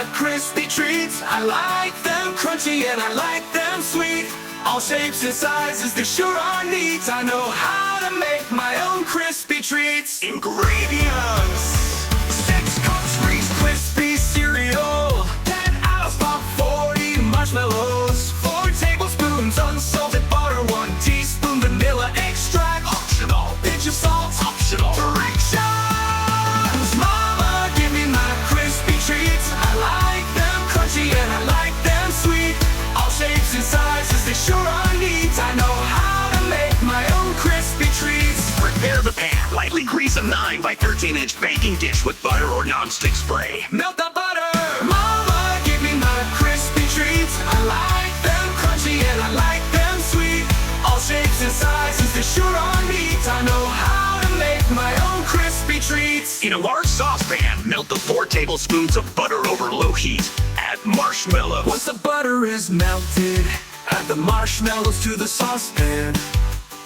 my crispy treats. I like them crunchy and I like them sweet. All shapes and sizes, they sure are neat. I know how to make my own crispy treats. Ingredients: 6 cups Rice Krispies cereal, 10 ounce pop 40 marshmallows, 4 tablespoons unsalted butter, 1 teaspoon vanilla extract, optional, pinch of salt, optional, directions. Mama, give me my crispy treats. I like them crunchy and I like them sweet. All shapes and sizes, they sure are neat. I know how to make my own crispy treats. Prepare the pan. Lightly grease a 9 by 13-inch baking dish with butter or non-stick spray. Melt the butter. Mama, give me my crispy treats. I like them crunchy and I like them sweet. All shapes and sizes, they sure are neat. I know how to make my own crispy treats. In a large saucepan, melt the 4 tablespoons of butter over low heat. Add marshmallows. Once the butter is melted, add the marshmallows to the saucepan.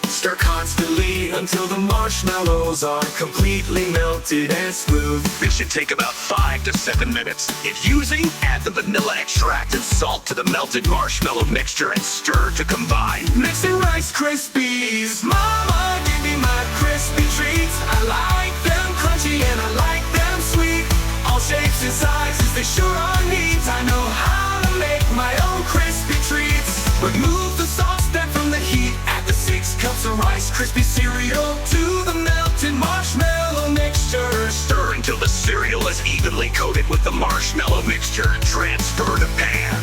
Stir constantly until the marshmallows are completely melted and smooth. This should take about 5 to 7 minutes. If using, add the vanilla extract and salt to the melted marshmallow mixture and stir to combine. Mixing Rice Krispies. Mama, give me my crispy treats. I like them crunchy and I like them sweet. All shapes and sizes, they sure are neat. I know how to make my own crispy treats. Remove the saucepan from the heat. Add the 6 cups of Rice Krispies cereal to the melted marshmallow mixture. Stir until the cereal is evenly coated with the marshmallow mixture. Transfer to pan.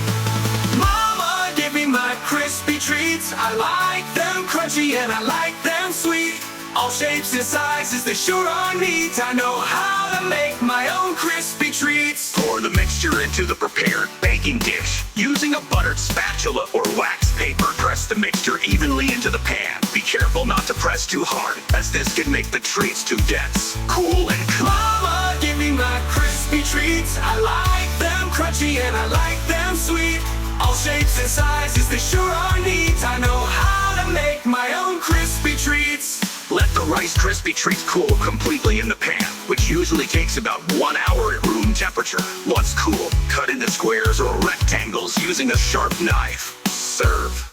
Mama, give me my crispy treats. I like them crunchy and I like them sweet. All shapes and sizes, they sure are neat. I know how to make my own crispy treats. Pour the mixture into the prepared baking dish. Using a buttered spatula or wax paper, press the mixture evenly into the pan. Be careful not to press too hard, as this can make the treats too dense. Cool and cool. Mama, give me my crispy treats. I like them crunchy and I like them sweet. All shapes and sizes, they sure are neat. I know how to make my own crispy treats. Let the Rice Krispie treats cool completely in the pan, which usually takes about 1 hour at room temperature. Once cool, cut into squares or rectangles using a sharp knife. Serve.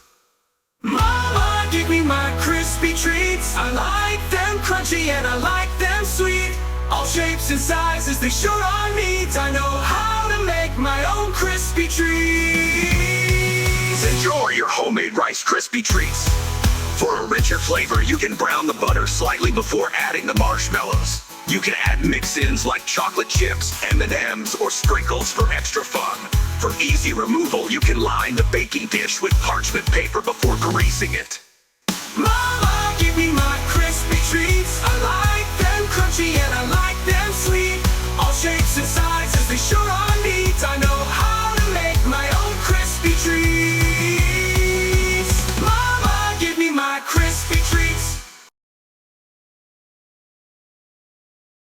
Mama, give me my crispy treats. I like them crunchy and I like them sweet. All shapes and sizes, they sure are neat. I know how to make my own crispy treats. Enjoy your homemade Rice Krispie treats. For a richer flavor, you can brown the butter slightly before adding the marshmallows. You can add mix-ins like chocolate chips, M&Ms, or sprinkles for extra fun. For easy removal, you can line the baking dish with parchment paper before greasing it. Mama, give me my crispy treats. I like them crunchy and I